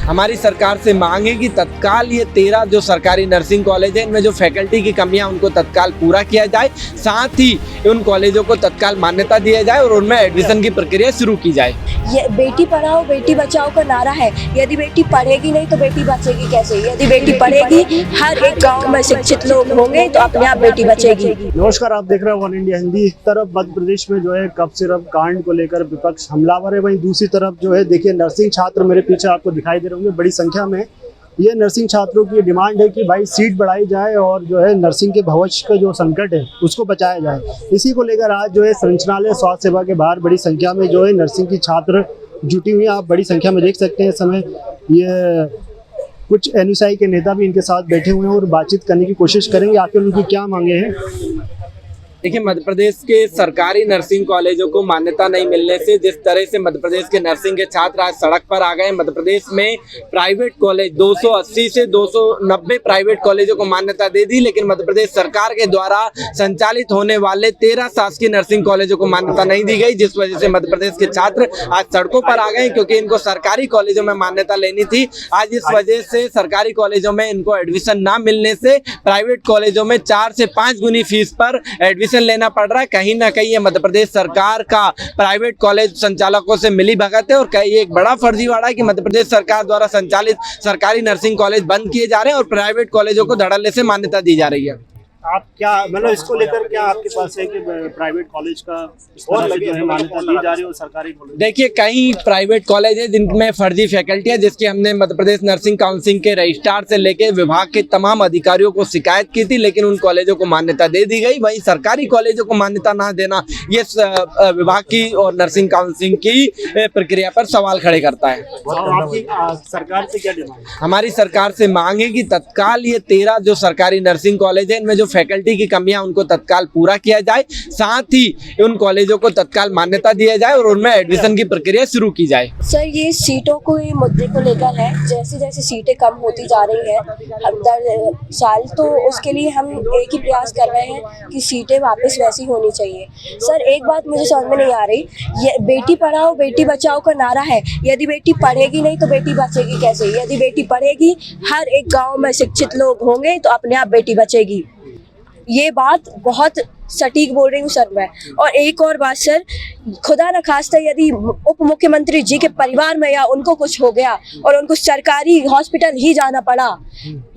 हमारी सरकार से मांग है कि तत्काल ये 13 जो सरकारी नर्सिंग कॉलेज है इनमें जो फैकल्टी की कमियां उनको तत्काल पूरा किया जाए, साथ ही उन कॉलेजों को तत्काल मान्यता दिया जाए और उनमें एडमिशन की प्रक्रिया शुरू की जाए। ये बेटी पढ़ाओ बेटी बचाओ का नारा है। यदि बेटी पढ़ेगी नहीं तो बेटी बचेगी कैसे? यदि बेटी पढ़ेगी, हर एक गांव में शिक्षित लोग होंगे तो अपने आप बेटी बचेगी। नमस्कार, आप देख रहे हैं वन इंडिया हिंदी। एक तरफ मध्य प्रदेश में जो है कफ सिरप कांड को लेकर विपक्ष हमलावर है, वहीं दूसरी तरफ जो है देखिए नर्सिंग छात्र मेरे पीछे आपको दिखाई दे रहे होंगे बड़ी संख्या में। ये नर्सिंग छात्रों की डिमांड है कि भाई सीट बढ़ाई जाए और जो है नर्सिंग के भविष्य का जो संकट है उसको बचाया जाए। इसी को लेकर आज जो है संचालनालय स्वास्थ्य सेवा के बाहर बड़ी संख्या में जो है नर्सिंग की छात्र जुटी हुई हैं। आप बड़ी संख्या में देख सकते हैं इस समय ये कुछ एनएसआई के नेता भी इनके साथ बैठे हुए हैं और बातचीत करने की कोशिश करेंगे आखिर उनकी क्या मांगे हैं। देखिए, मध्य प्रदेश के सरकारी नर्सिंग कॉलेजों को मान्यता नहीं मिलने से जिस तरह से मध्य प्रदेश के नर्सिंग के छात्र आज सड़क पर आ गए। मध्य प्रदेश में प्राइवेट कॉलेज 280 से 290 प्राइवेट कॉलेजों को मान्यता दे दी, लेकिन मध्य प्रदेश सरकार के द्वारा संचालित होने वाले 13 शासकीय नर्सिंग कॉलेजों को मान्यता नहीं दी गई, जिस वजह से मध्य प्रदेश के छात्र आज सड़कों पर आ गए क्योंकि इनको सरकारी कॉलेजों में मान्यता लेनी थी। आज इस वजह से सरकारी कॉलेजों में इनको एडमिशन ना मिलने से प्राइवेट कॉलेजों में 4 से 5 गुनी फीस पर एडमिशन लेना पड़ रहा है। कहीं ना कहीं ये मध्य प्रदेश सरकार का प्राइवेट कॉलेज संचालकों से मिली भगत है और कहीं एक बड़ा फर्जीवाड़ा है कि मध्य प्रदेश सरकार द्वारा संचालित सरकारी नर्सिंग कॉलेज बंद किए जा रहे हैं और प्राइवेट कॉलेजों को धड़ल्ले से मान्यता दी जा रही है। आप क्या मतलब इसको लेकर क्या आपके पास है कि प्राइवेट कॉलेज का और लगे है मान्यता दी जा रही है और सरकारी कॉलेज? देखिए, कई प्राइवेट कॉलेज है जिनमें फर्जी फैकल्टी है, जिसकी हमने मध्य प्रदेश नर्सिंग काउंसिल के रजिस्ट्रार से लेकर विभाग के तमाम अधिकारियों को शिकायत की थी, लेकिन उन कॉलेजों को मान्यता दे दी गई। वहीं सरकारी कॉलेजों को मान्यता ना देना ये विभाग की और नर्सिंग काउंसिल की प्रक्रिया पर सवाल खड़े करता है। आपकी सरकार से क्या डिमांड? हमारी सरकार से मांग है कि तत्काल ये 13 जो सरकारी नर्सिंग कॉलेज है इनमें जो फैकल्टी की कमियां उनको तत्काल पूरा किया जाए, साथ ही उन कॉलेजों को तत्काल मान्यता दिया जाए और उनमें एडमिशन की प्रक्रिया शुरू की जाए। सर, ये सीटों को ये मुद्दे को लेकर है। जैसे जैसे सीटें कम होती जा रही है हर साल, तो उसके लिए हम एक ही प्रयास कर रहे हैं कि सीटें वापस वैसी होनी चाहिए। सर, एक बात मुझे समझ में नहीं आ रही, ये बेटी पढ़ाओ बेटी बचाओ का नारा है। यदि बेटी पढ़ेगी नहीं तो बेटी बचेगी कैसे? यदि बेटी पढ़ेगी, हर एक गांव में शिक्षित लोग होंगे तो अपने आप बेटी बचेगी। ये बात बहुत सटीक बोल रही हूँ सर मैं। और एक और बात सर, खुदा न खास्ता यदि उप मुख्यमंत्री जी के परिवार में या उनको कुछ हो गया और उनको सरकारी हॉस्पिटल ही जाना पड़ा,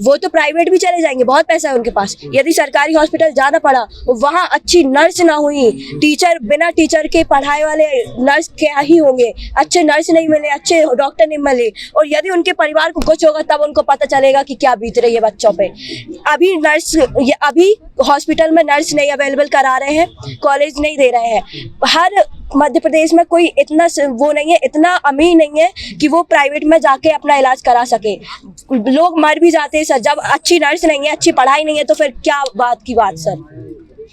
वो तो प्राइवेट भी चले जाएंगे, बहुत पैसा है उनके पास। यदि सरकारी हॉस्पिटल जाना पड़ा, वहाँ अच्छी नर्स ना हुई, टीचर बिना टीचर के पढ़ाए वाले नर्स क्या ही होंगे, अच्छे नर्स नहीं मिले, अच्छे डॉक्टर नहीं मिले, और यदि उनके परिवार को कुछ होगा तब उनको पता चलेगा कि क्या बीत रही है बच्चों पे। अभी हॉस्पिटल में नर्स नहीं अवेलेबल करा रहे हैं, कॉलेज नहीं दे रहे हैं। हर मध्य प्रदेश में कोई इतना वो नहीं है, इतना अमीर नहीं है कि वो प्राइवेट में जाके अपना इलाज करा सके। लोग मर भी जाते हैं सर, जब अच्छी नर्स नहीं है, अच्छी पढ़ाई नहीं है, तो फिर क्या बात की बात सर।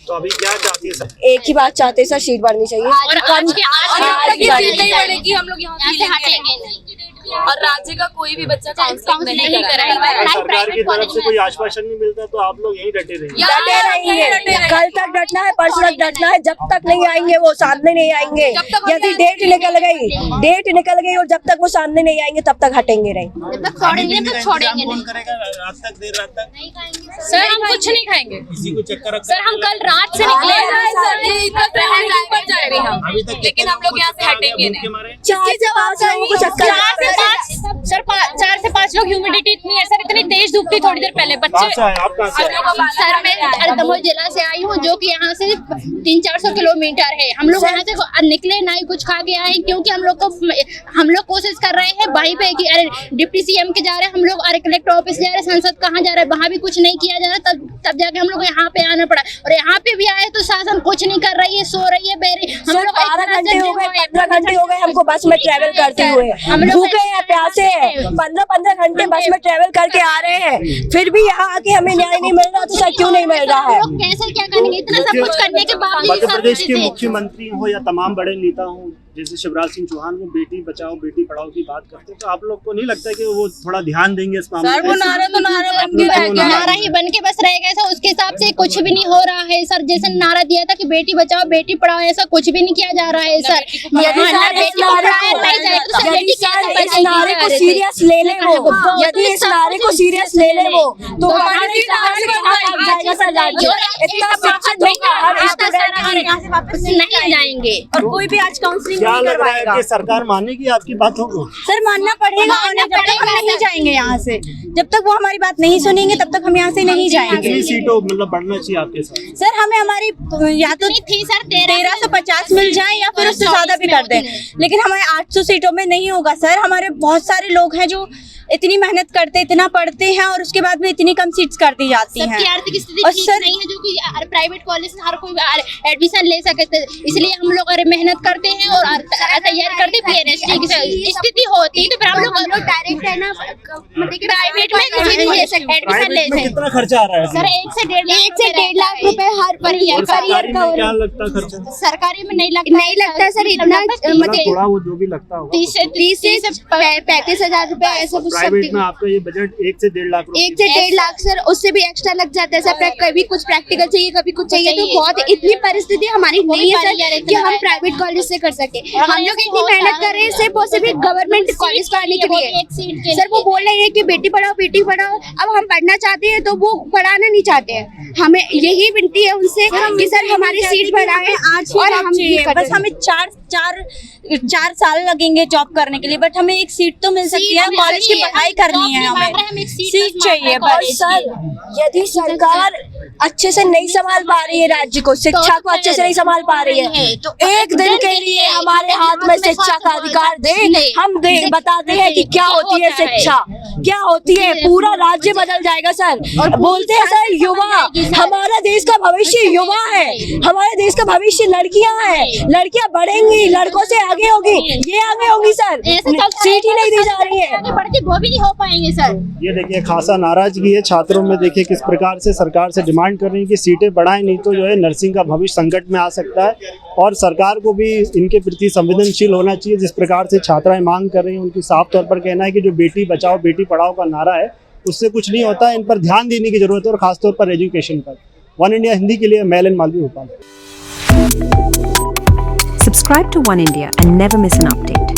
तो अभी क्या चाहती है सर? एक ही बात चाहते हैं सर, सीट बढ़नी चाहिए और आज बढ़ेगी, हम लोग यहाँ से हटेंगे नहीं। और राज्य का कोई भी बच्चा काउंसलिंग नहीं कराएगा। सरकार की तरफ से कोई आश्वासन नहीं मिलता तो आप लोग यही डटे रहेंगे? डटे रहेंगे, कल तक डटना है, परसों तक डटना है, जब तक नहीं आएंगे वो सामने नहीं आएंगे। यदि डेट निकल गई और जब तक वो सामने नहीं आएंगे तब तक हटेंगे नहीं। जब तक छोड़ेंगे तब छोड़ेंगे कौन करेगा? रात तक देर रात तक नहीं खाएंगे सर, हम कुछ नहीं खाएंगे। किसी को चक्कर सर, हम कल रात से निकले हैं सर, लेकिन हम लोग यहाँ से हटेंगे नहीं। 4 से 5 लोगों को चक्कर, सर 4 से 5 लोग, ह्यूमिडिटी इतनी है सर, इतनी तेज धूप थी थोड़ी देर पहले। बच्चे सर, मैं दमोह जिला से आई हूँ जो कि यहाँ से 300-400 किलोमीटर है। हम लोग यहाँ से निकले ना ही कुछ खा के आए, क्योंकि हम लोग कोशिश कर रहे हैं वहीं पे कि अरे डिप्टी सीएम के जा रहे हैं हम लोग, अरे कलेक्टर ऑफिस जा रहे हैं, संसद कहाँ जा रहा है, वहाँ भी कुछ नहीं किया जा रहा। तब जाके हम लोग यहाँ पे आना पड़ा, और यहाँ पे भी आए तो शासन कुछ नहीं कर रही है, सो रही है बेरी। हम लोग 12 घंटे हो गए, 15 घंटे हो गए हमको बस में ट्रेवल करते हुए। हम भूखे हैं, प्यासे हैं, 15-15 घंटे बस में ट्रेवल करके आ रहे हैं, फिर भी यहाँ आके हमें न्याय नहीं मिल रहा। तो सर क्यों नहीं मिल रहा है? कैसे क्या करेंगे? इतना सब कुछ करने के बावजूद मध्य प्रदेश के मुख्यमंत्री हो या तमाम बड़े नेता हो, जैसे शिवराज सिंह चौहान वो बेटी बचाओ बेटी पढ़ाओ की बात करते हैं, तो आप लोग को नहीं लगता है कि वो थोड़ा ध्यान देंगे इस मामले में? नारा ही बन के बस रह गया था, उसके हिसाब से कुछ भी नहीं हो रहा है सर। जैसे नारा दिया था कि बेटी बचाओ बेटी पढ़ाओ, ऐसा कुछ भी नहीं किया जा रहा है सर। यदि सर इस नारे को सीरियस ले ले वो, यदि इस नारे को सीरियस ले ले वो, तो हमारे कहाँ से कहाँ भाग जाएगा सर राज्य? इतना शिक्षित होगा हर स्टूडेंट नहीं जाएंगे और कोई भी आज काउंसलिंग क्या नहीं लग रहा है करवाएगा। कि सरकार मानेगी आपकी बातों को? सर मानना पड़ेगा, और जब तक हम नहीं जाएंगे यहाँ से, जब तक वो हमारी बात नहीं सुनेंगे तब तक हम यहाँ से नहीं जाएंगे। कितनी सीटों मतलब बढ़ना चाहिए आपके साथ? सर हमें हमारी या तो थी सर 1350 मिल जाए या फिर उससे ज्यादा भी कर दें, लेकिन हमारे 800 सीटों में नहीं होगा सर। हमारे बहुत सारे लोग हैं जो इतनी मेहनत करते इतना पढ़ते हैं और उसके बाद में इतनी कम सीट्स कर दी जाती हैं। सबकी आर्थिक स्थिति और ठीक सर नहीं है जो कि प्राइवेट कॉलेज में हर कोई एडमिशन ले सके, इसलिए हम लोग अरे मेहनत करते हैं और तैयारी करते PNST की स्थिति होती तो फिर हम लोग डायरेक्ट है ना प्राइवेट में एडमिशन ले प्राइवेट में कितना खर्चा आ रहा है? सर 1 से 1.5 लाख रुपए हर पर ईयर सरकारी में क्या लगता है खर्चा? सरकारी में नहीं लगता सर इतना, थोड़ा वो जो भी लगता होगा। 30 से 35 हजार रुपए ऐसा कुछ। प्राइवेट में आपका ये बजट 1 से 1.5 लाख 1 से 1.5 लाख सर, उससे भी एक्स्ट्रा लग जाता है सर। कभी कुछ प्रैक्टिकल चाहिए कभी कुछ चाहिए, तो बहुत इतनी परिस्थिति हमारी नहीं है सर कि हम प्राइवेट कॉलेज से कर सके। हम लोग इतनी मेहनत कर रहे हैं सिर्फ और सिर्फ गवर्नमेंट कॉलेज पाने के लिए। सर वो बोल रहे हैं कि बेटी पढ़ाओ बेटी पढ़ाओ, अब हम पढ़ना चाहते हैं तो वो पढ़ाना नहीं चाहते हैं। हमें यही विनती है उनसे कि सर हमारी सीट बढ़ाएं आज, और हम बस हमें 4 साल लगेंगे जॉब करने के लिए, बट हमें एक सीट तो मिल सकती है। कॉलेज की पढ़ाई करनी है, हमें सीट चाहिए और बस। सर यदि सरकार अच्छे से नहीं संभाल पा रही है राज्य को, शिक्षा को अच्छे से नहीं संभाल पा रही है, तो एक दिन के लिए हमारे हाथ में शिक्षा का अधिकार दे। हम बताते हैं कि क्या होती है शिक्षा, क्या होती है, पूरा राज्य बदल जाएगा सर। और बोलते हैं सर युवा, हमारा देश का भविष्य युवा है, हमारे देश का भविष्य लड़कियां हैं, लड़कियां बढ़ेंगी, लड़कों से आगे होगी, ये आगे होगी सर। सीट ही नहीं दी जा रही है, वो भी नहीं हो पाएंगे सर। ये देखिए खासा नाराजगी है छात्रों में। देखिए किस प्रकार से सरकार से डिमांड कर रही है कि सीटें बढ़ाएं, नहीं तो जो है नर्सिंग का भविष्य संकट में आ सकता है। और सरकार को भी इनके प्रति संवेदनशील होना चाहिए। जिस प्रकार से छात्राएं मांग कर रही हैं, उनकी साफ तौर पर कहना है कि जो बेटी बचाओ बेटी पढ़ाओ का नारा है उससे कुछ नहीं होता है। इन पर ध्यान देने की जरूरत है, और खासतौर पर एजुकेशन पर। वन इंडिया हिंदी के लिए मैं Alan Malvi, Bhopal. Subscribe to One India and never miss an update.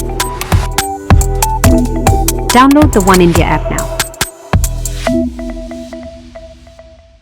Download the One India app now.